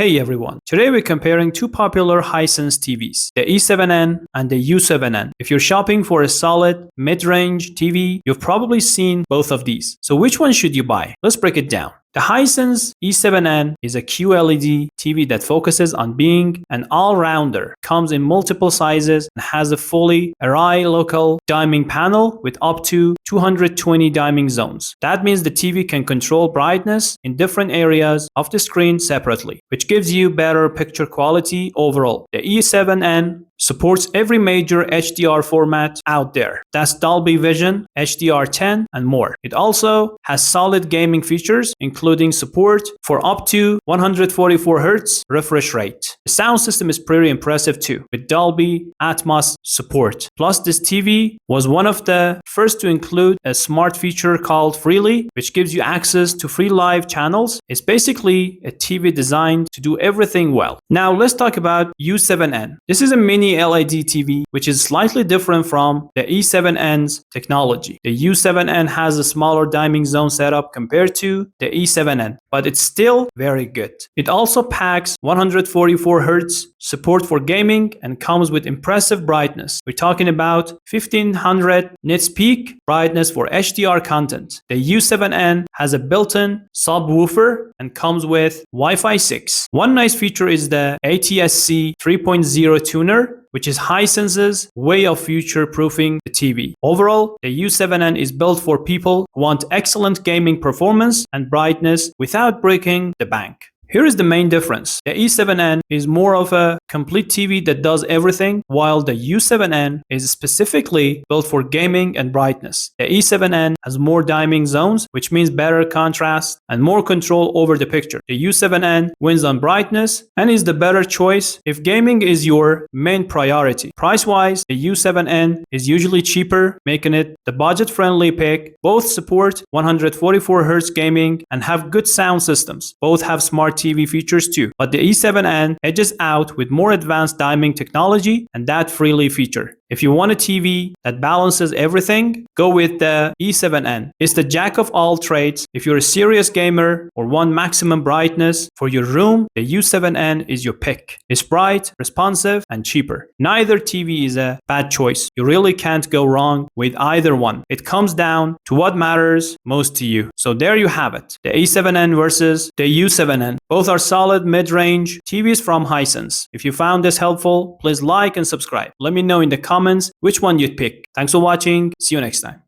Hey everyone, today we're comparing two popular Hisense TVs, the E7N and the U7N. If you're shopping for a solid mid-range TV, you've probably seen both of these. So which one should you buy? Let's break it down. The Hisense E7N is a QLED TV that focuses on being an all-rounder, comes in multiple sizes, and has a fully array local dimming panel with up to 220 dimming zones. That means the TV can control brightness in different areas of the screen separately, which gives you better picture quality overall. The E7N supports every major HDR format out there. That's Dolby Vision, HDR10, and more. It also has solid gaming features, including support for up to 144Hz refresh rate. The sound system is pretty impressive too, with Dolby Atmos support. Plus, this TV was one of the first to include a smart feature called Freely, which gives you access to free live channels. It's basically a TV designed to do everything well. Now, let's talk about U7N. This is a mini LED TV, which is slightly different from the E7N's technology. The U7N has a smaller dimming zone setup compared to the E7N, but it's still very good. It also packs 144Hz support for gaming and comes with impressive brightness. We're talking about 1500 nits peak brightness for HDR content. The U7N has a built-in subwoofer and comes with Wi-Fi 6. One nice feature is the ATSC 3.0 tuner, which is Hisense's way of future-proofing the TV. Overall, the U7N is built for people who want excellent gaming performance and brightness without breaking the bank. Here is the main difference. The E7N is more of a complete TV that does everything, while the U7N is specifically built for gaming and brightness. The E7N has more dimming zones, which means better contrast and more control over the picture. The U7N wins on brightness and is the better choice if gaming is your main priority. Price-wise, the U7N is usually cheaper, making it the budget-friendly pick. Both support 144Hz gaming and have good sound systems. Both have smart TV features too, but the E7N edges out with more advanced dimming technology and that Freely feature. If you want a TV that balances everything, go with the E7N. It's the jack of all trades. If you're a serious gamer or want maximum brightness for your room, the U7N is your pick. It's bright, responsive, and cheaper. Neither TV is a bad choice. You really can't go wrong with either one. It comes down to what matters most to you. So there you have it. The E7N versus the U7N. Both are solid mid-range TVs from Hisense. If you found this helpful, please like and subscribe. Let me know in the comments which one you'd pick. Thanks for watching. See you next time.